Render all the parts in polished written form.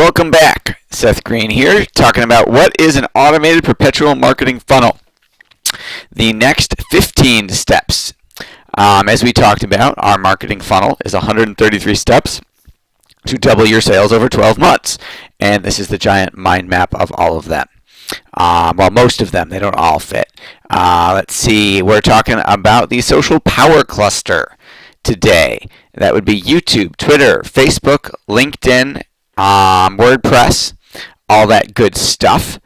Welcome back. Seth Greene here, talking about what is an automated perpetual marketing funnel. The next 15 steps. As we talked about, our marketing funnel is 133 steps to double your sales over 12 months. And this is the giant mind map of all of them. Well, most of them. They don't all fit. Let's see. We're talking about the social power cluster today. That would be YouTube, Twitter, Facebook, LinkedIn, WordPress, all that good stuff.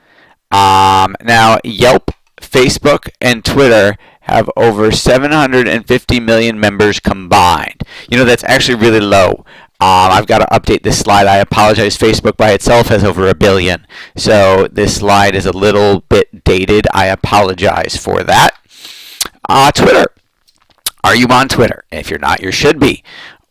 Now, Yelp, Facebook, and Twitter have over 750 million members combined. You know, that's actually really low. I've got to update this slide. I apologize. Facebook by itself has over 1 billion. So this slide is a little bit dated. I apologize for that. Twitter. Are you on Twitter? If you're not, you should be.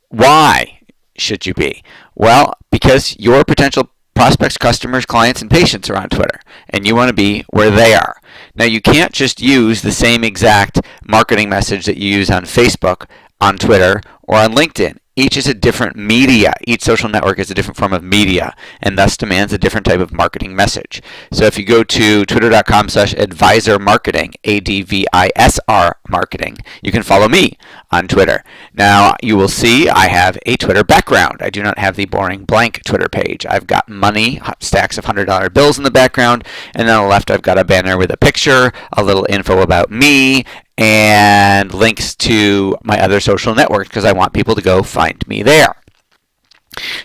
Why should you be? Well, because your potential prospects, customers, clients, and patients are on Twitter, and you want to be where they are. Now, you can't just use the same exact marketing message that you use on Facebook, on Twitter, or on LinkedIn. Each is a different media. Each social network is a different form of media and thus demands a different type of marketing message. So if you go to twitter.com/advisor marketing, ADVISR marketing, you can follow me on Twitter. Now you will see I have a Twitter background. I do not have the boring blank Twitter page. I've got money, stacks of $100 bills in the background, and then on the left I've got a banner with a picture, a little info about me, and links to my other social networks because I want people to go find me there.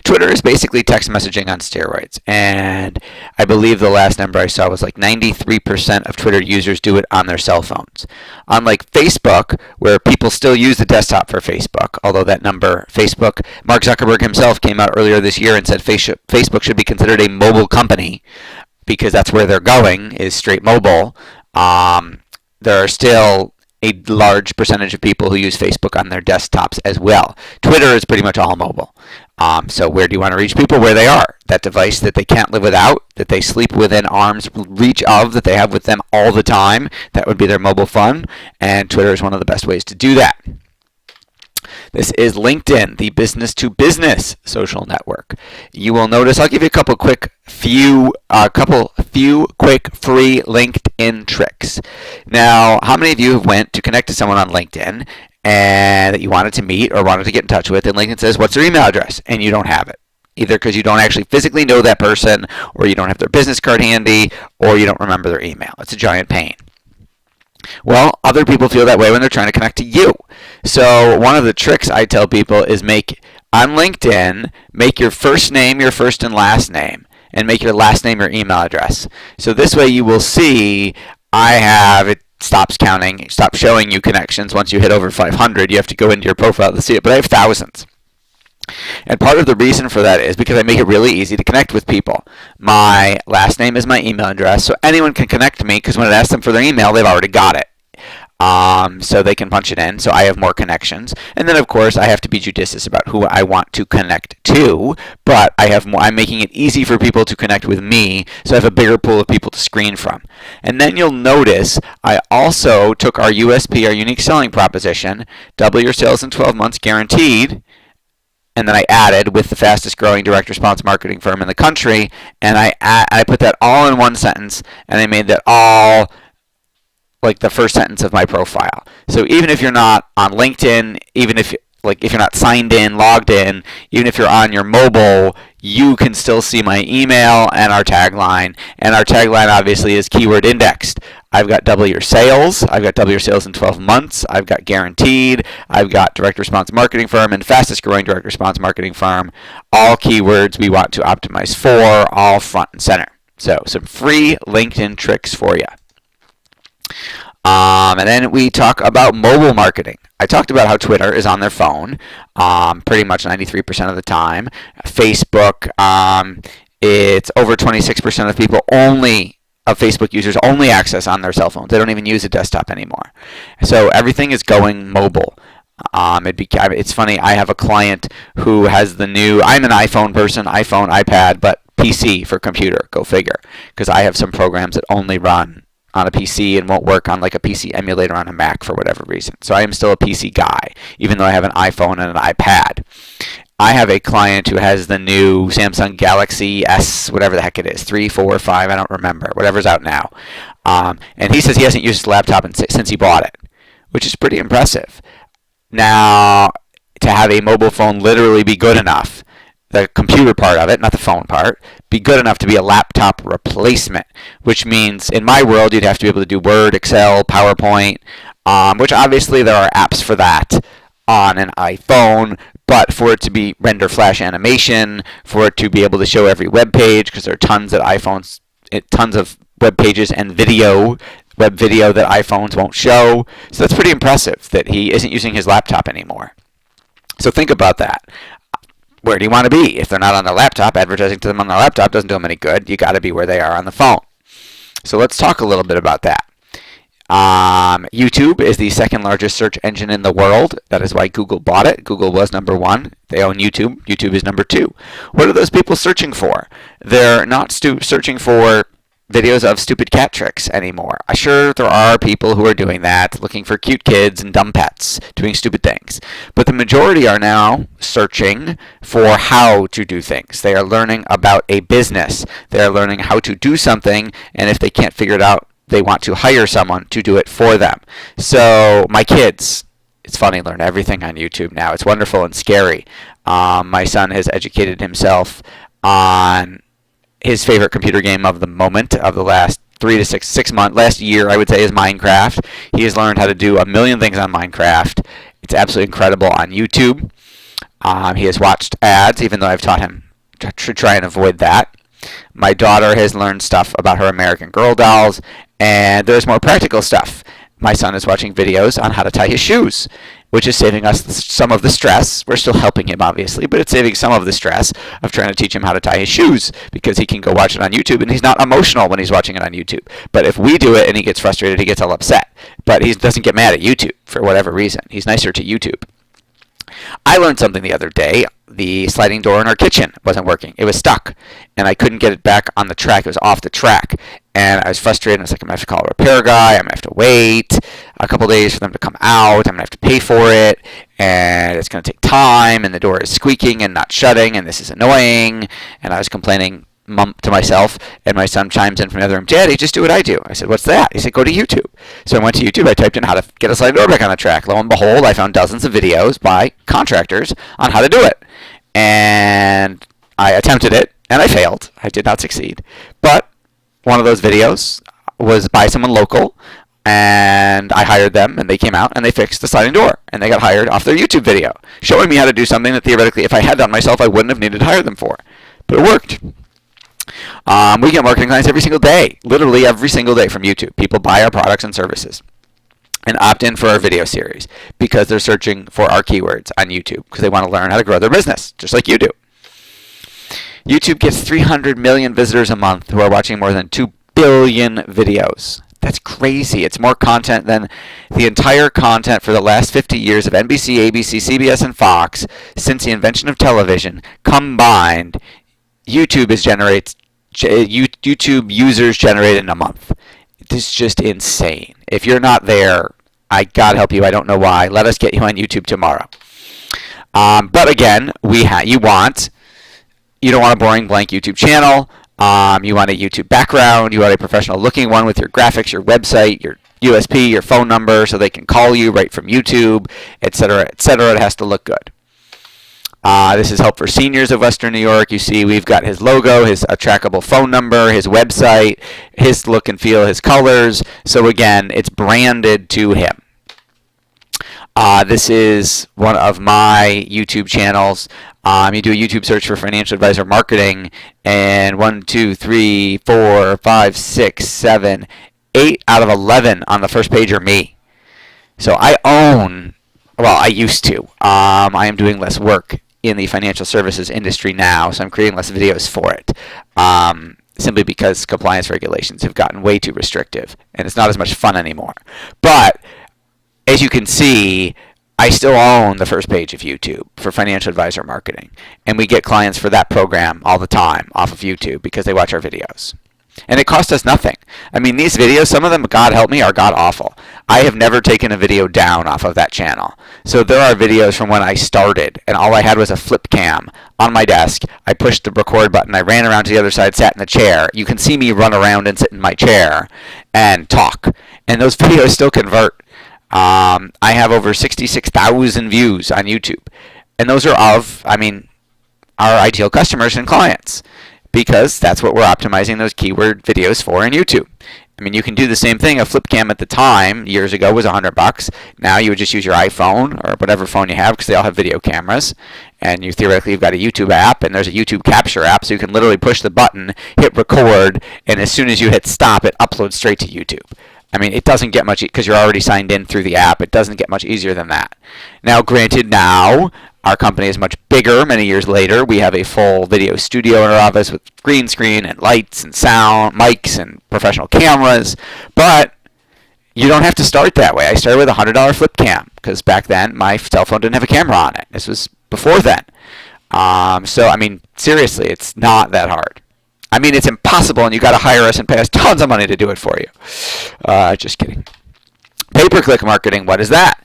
Twitter is basically text messaging on steroids, and I believe the last number I saw was like 93% of Twitter users do it on their cell phones. Unlike Facebook, where people still use the desktop for Facebook, although that number, Mark Zuckerberg himself came out earlier this year and said Facebook should be considered a mobile company because that's where they're going, is straight mobile. There are still a large percentage of people who use Facebook on their desktops as well. Twitter is pretty much all mobile. So where do you want to reach people? Where they are. That device that they can't live without, that they sleep within arm's reach of, that they have with them all the time. That would be their mobile phone. And Twitter is one of the best ways to do that. This is LinkedIn, the business-to-business social network. You will notice, I'll give you a few quick free LinkedIn tricks. Now, how many of you have went to connect to someone on LinkedIn and that you wanted to meet or wanted to get in touch with, and LinkedIn says, what's their email address? And you don't have it. Either because you don't actually physically know that person, or you don't have their business card handy, or you don't remember their email. It's a giant pain. Well, other people feel that way when they're trying to connect to you. So one of the tricks I tell people is on LinkedIn, make your first name your first and last name, and make your last name your email address. So this way you will see it stops showing you connections once you hit over 500. You have to go into your profile to see it, but I have thousands. And part of the reason for that is because I make it really easy to connect with people. My last name is my email address, so anyone can connect to me because when I ask them for their email, they've already got it. So they can punch it in, so I have more connections. And then, of course, I have to be judicious about who I want to connect to, but I'm making it easy for people to connect with me, so I have a bigger pool of people to screen from. And then you'll notice I also took our USP, our unique selling proposition, double your sales in 12 months guaranteed, and then I added with the fastest growing direct response marketing firm in the country, and I put that all in one sentence, and I made that all like the first sentence of my profile. So even if you're not on LinkedIn, even if you're not signed in, logged in, even if you're on your mobile, you can still see my email and our tagline. And our tagline obviously is keyword indexed. I've got double your sales. I've got double your sales in 12 months. I've got guaranteed. I've got direct response marketing firm and fastest growing direct response marketing firm. All keywords we want to optimize for, all front and center. So some free LinkedIn tricks for you. And then we talk about mobile marketing. I talked about how Twitter is on their phone pretty much 93% of the time. Facebook, it's over 26% of people of Facebook users only access on their cell phones. They don't even use a desktop anymore. So everything is going mobile. It's funny, I have a client who has I'm an iPhone person, iPhone, iPad, but PC for computer, go figure. Because I have some programs that only run on a PC and won't work on like a PC emulator on a Mac for whatever reason. So I am still a PC guy, even though I have an iPhone and an iPad. I have a client who has the new Samsung Galaxy S, whatever the heck it is, 3, 4, 5, I don't remember, whatever's out now. And he says he hasn't used his laptop since he bought it, which is pretty impressive. Now, to have a mobile phone literally be good enough, the computer part of it, not the phone part, be good enough to be a laptop replacement, which means in my world you'd have to be able to do Word, Excel, PowerPoint, which obviously there are apps for that on an iPhone, but for it to be render flash animation, for it to be able to show every web page, because there are tons of iPhones, tons of web pages and web video that iPhones won't show. So that's pretty impressive that he isn't using his laptop anymore. So think about that. Where do you want to be? If they're not on their laptop, advertising to them on their laptop doesn't do them any good. You got to be where they are on the phone. So let's talk a little bit about that. YouTube is the second largest search engine in the world. That is why Google bought it. Google was number 1. They own YouTube. YouTube is number 2. What are those people searching for? They're not searching for videos of stupid cat tricks anymore. Sure, there are people who are doing that, looking for cute kids and dumb pets, doing stupid things. But the majority are now searching for how to do things. They are learning about a business. They are learning how to do something, and if they can't figure it out, they want to hire someone to do it for them. So my kids, it's funny, learn everything on YouTube now. It's wonderful and scary. My son has educated himself on his favorite computer game of the moment, of the last 3 to 6 months, last year I would say, is Minecraft. He has learned how to do a million things on Minecraft. It's absolutely incredible on YouTube. He has watched ads, even though I've taught him to try and avoid that. My daughter has learned stuff about her American Girl dolls, and there's more practical stuff. My son is watching videos on how to tie his shoes, which is saving us some of the stress. We're still helping him, obviously, but it's saving some of the stress of trying to teach him how to tie his shoes, because he can go watch it on YouTube, and he's not emotional when he's watching it on YouTube. But if we do it and he gets frustrated, he gets all upset. But he doesn't get mad at YouTube for whatever reason. He's nicer to YouTube. I learned something the other day. The sliding door in our kitchen wasn't working. It was stuck, and I couldn't get it back on the track. It was off the track, and I was frustrated. I was like, I'm going to have to call a repair guy. I'm going to have to wait a couple days for them to come out. I'm going to have to pay for it, and it's going to take time, and the door is squeaking and not shutting, and this is annoying. And I was complaining to myself, and my son chimes in from the other room, Daddy, just do what I do. I said, what's that? He said, go to YouTube. So I went to YouTube. I typed in how to get a sliding door back on the track. Lo and behold, I found dozens of videos by contractors on how to do it. And I attempted it, and I failed. I did not succeed. But one of those videos was by someone local, and I hired them, and they came out, and they fixed the sliding door. And they got hired off their YouTube video, showing me how to do something that theoretically, if I had done myself, I wouldn't have needed to hire them for. But it worked. We get marketing clients every single day, literally every single day from YouTube. People buy our products and services and opt in for our video series because they're searching for our keywords on YouTube because they want to learn how to grow their business, just like you do. YouTube gets 300 million visitors a month who are watching more than 2 billion videos. That's crazy. It's more content than the entire content for the last 50 years of NBC, ABC, CBS, and Fox since the invention of television combined. YouTube users generated in a month. This is just insane. If you're not there, I God help you. I don't know why. Let us get you on YouTube tomorrow. But again, you don't want a boring blank YouTube channel. You want a YouTube background. You want a professional looking one with your graphics, your website, your USP, your phone number, so they can call you right from YouTube, etc., etc. It has to look good. This is Help for Seniors of Western New York. You see we've got his logo, his trackable phone number, his website, his look and feel, his colors. So again, it's branded to him. This is one of my YouTube channels. You do a YouTube search for financial advisor marketing, and 1, 2, 3, 4, 5, 6, 7, 8 out of 11 on the first page are me. So I used to. I am doing less work in the financial services industry now, so I'm creating less videos for it, simply because compliance regulations have gotten way too restrictive, and it's not as much fun anymore. But as you can see, I still own the first page of YouTube for financial advisor marketing, and we get clients for that program all the time off of YouTube because they watch our videos. And it cost us nothing. I mean, these videos, some of them, God help me, are god awful. I have never taken a video down off of that channel. So there are videos from when I started, and all I had was a flip cam on my desk. I pushed the record button. I ran around to the other side, sat in the chair. You can see me run around and sit in my chair and talk. And those videos still convert. I have over 66,000 views on YouTube. And those are of, I mean, our ideal customers and clients, because that's what we're optimizing those keyword videos for in YouTube. I mean, you can do the same thing. A flip cam at the time, years ago, was $100. Now you would just use your iPhone or whatever phone you have, because they all have video cameras. And you theoretically, you've got a YouTube app, and there's a YouTube capture app, so you can literally push the button, hit record, and as soon as you hit stop, it uploads straight to YouTube. I mean, it doesn't get much, because you're already signed in through the app. It doesn't get much easier than that. Now, granted, now our company is much bigger. Many years later, we have a full video studio in our office with green screen and lights and sound, mics and professional cameras. But you don't have to start that way. I started with a $100 flip cam, because back then my cell phone didn't have a camera on it. This was before then. So, I mean, seriously, it's not that hard. I mean, it's impossible, and you got to hire us and pay us tons of money to do it for you. Just kidding. Pay-per-click marketing, what is that?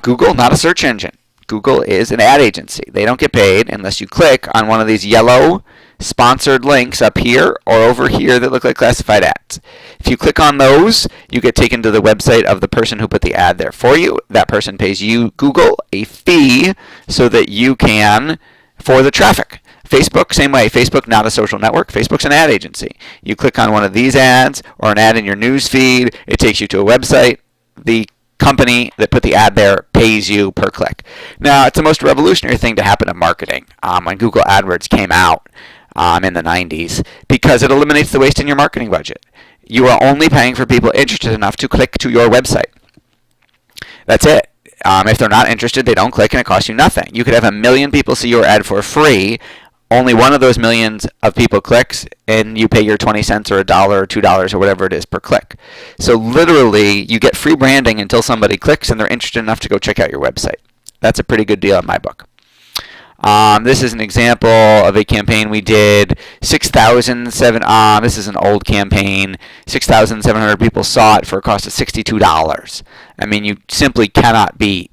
Google, not a search engine. Google is an ad agency. They don't get paid unless you click on one of these yellow sponsored links up here or over here that look like classified ads. If you click on those, you get taken to the website of the person who put the ad there for you. That person pays you, Google, a fee so that you can, for the traffic. Facebook, same way. Facebook, not a social network. Facebook's an ad agency. You click on one of these ads or an ad in your news feed, it takes you to a website. The company that put the ad there pays you per click. Now, it's the most revolutionary thing to happen in marketing when Google AdWords came out in the 90s, because it eliminates the waste in your marketing budget. You are only paying for people interested enough to click to your website. That's it. If they're not interested, they don't click, and it costs you nothing. You could have 1 million people see your ad for free. Only one of those millions of people clicks, and you pay your 20 cents or $1 or $2 or whatever it is per click. So literally, you get free branding until somebody clicks and they're interested enough to go check out your website. That's a pretty good deal in my book. This is an example of a campaign we did. 6,007. This is an old campaign. 6,700 people saw it for a cost of $62. I mean, you simply cannot beat.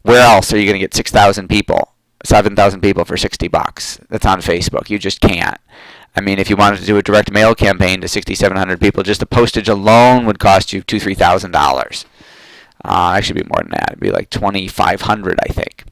Where else are you going to get 6,000 people? 7,000 people for $60. That's on Facebook. You just can't. I mean, if you wanted to do a direct mail campaign to 6,700 people, just the postage alone would cost you $2,000 to $3,000. Actually, be more than that. It'd be like $2,500, I think.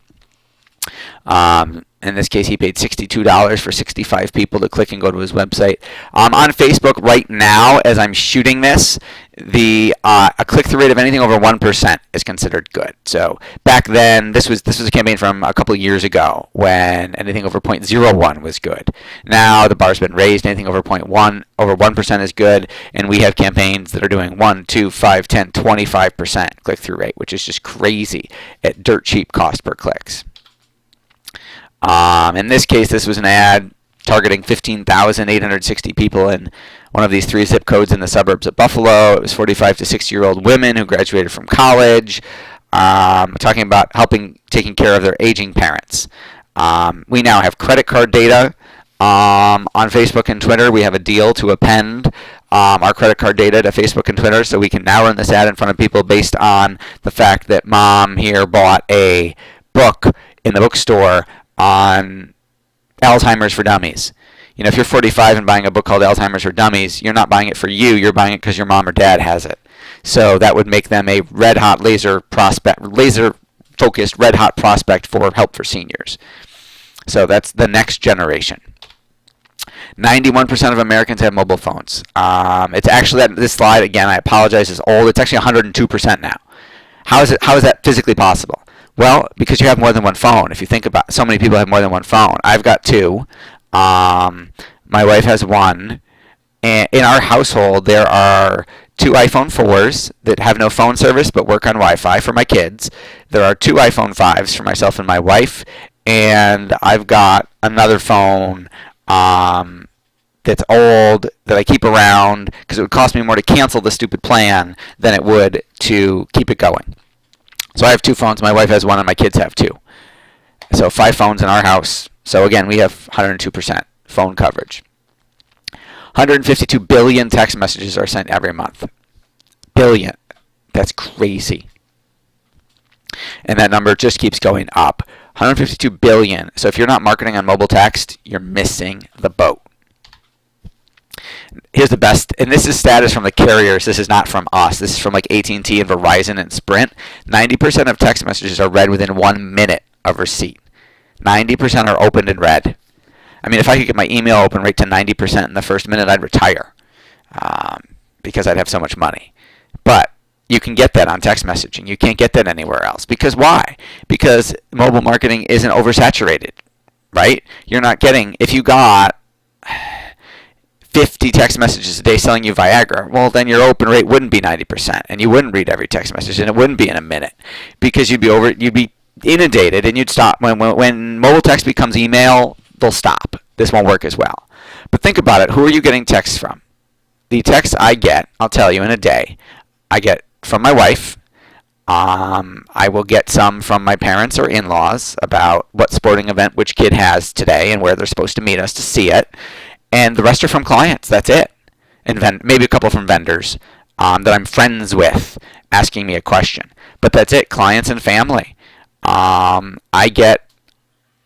In this case, he paid $62 for 65 people to click and go to his website. On Facebook right now, as I'm shooting this, a click-through rate of anything over 1% is considered good. So back then, this was a campaign from a couple of years ago when anything over 0.01 was good. Now the bar's been raised. Anything over 1% is good, and we have campaigns that are doing 1, 2, 5, 10, 25% click-through rate, which is just crazy at dirt cheap cost per clicks. In this case, this was an ad targeting 15,860 people in one of these 3 zip codes in the suburbs of Buffalo. It was 45 to 60-year-old women who graduated from college, talking about taking care of their aging parents. We now have credit card data on Facebook and Twitter. We have a deal to append our credit card data to Facebook and Twitter, so we can now run this ad in front of people based on the fact that mom here bought a book in the bookstore on Alzheimer's for Dummies. You know, if you're 45 and buying a book called Alzheimer's for Dummies, you're not buying it for you. You're buying it because your mom or dad has it. So that would make them a red-hot laser-focused red-hot prospect for help for seniors. So that's the next generation. 91% of Americans have mobile phones. It's actually, this slide, again, I apologize, is old. It's actually 102% now. How is that physically possible? Well, because you have more than one phone. If you think about, so many people have more than one phone. I've got 2. My wife has 1. And in our household, there are 2 iPhone 4s that have no phone service but work on Wi-Fi for my kids. There are 2 iPhone 5s for myself and my wife. And I've got another phone that's old that I keep around because it would cost me more to cancel the stupid plan than it would to keep it going. So I have 2 phones. My wife has 1, and my kids have 2. So 5 phones in our house. So again, we have 102% phone coverage. 152 billion text messages are sent every month. Billion. That's crazy. And that number just keeps going up. 152 billion. So if you're not marketing on mobile text, you're missing the boat. Here's the best, and this is status from the carriers. This is not from us. This is from like AT&T and Verizon and Sprint. 90% of text messages are read within 1 minute of receipt. 90% are opened and read. I mean, if I could get my email open rate to 90% in the first minute, I'd retire because I'd have so much money. But you can get that on text messaging. You can't get that anywhere else. Because why? Because mobile marketing isn't oversaturated, right? You're not getting, if you got 50 text messages a day selling you Viagra, well, then your open rate wouldn't be 90%, and you wouldn't read every text message, and it wouldn't be in a minute, because you'd be inundated, and you'd stop. When mobile text becomes email, they'll stop. This won't work as well. But think about it. Who are you getting texts from? The texts I get, I'll tell you, in a day, I get from my wife. I will get some from my parents or in-laws about what sporting event which kid has today and where they're supposed to meet us to see it. And the rest are from clients. That's it. And maybe a couple from vendors that I'm friends with asking me a question. But that's it. Clients and family. I get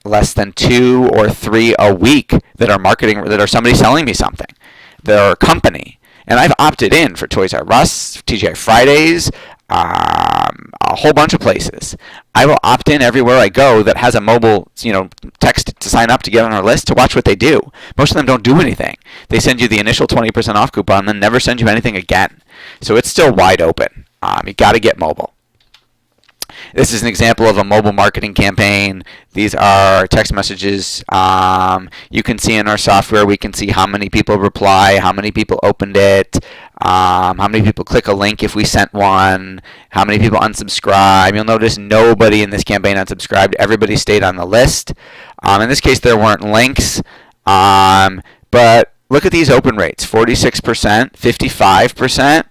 less than 2 or 3 a week that are marketing, that are somebody selling me something. They're a company. And I've opted in for Toys R Us, TGI Fridays, a whole bunch of places. I will opt in everywhere I go that has a mobile, text to sign up to get on our list to watch what they do. Most of them don't do anything. They send you the initial 20% off coupon and then never send you anything again. So it's still wide open. You got to get mobile. This is an example of a mobile marketing campaign. These are text messages. You can see in our software, we can see how many people reply, how many people opened it, how many people click a link if we sent one, how many people unsubscribe. You'll notice nobody in this campaign unsubscribed. Everybody stayed on the list. In this case, there weren't links. But look at these open rates, 46%, 55%.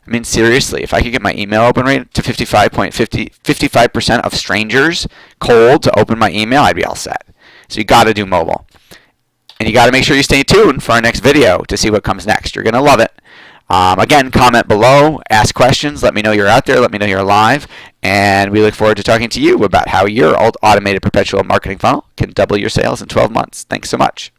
I mean, seriously, if I could get my email open rate to 55% of strangers cold to open my email, I'd be all set. So you got to do mobile. And you got to make sure you stay tuned for our next video to see what comes next. You're going to love it. Again, comment below, ask questions, let me know you're out there, let me know you're live, and we look forward to talking to you about how your automated perpetual marketing funnel can double your sales in 12 months. Thanks so much.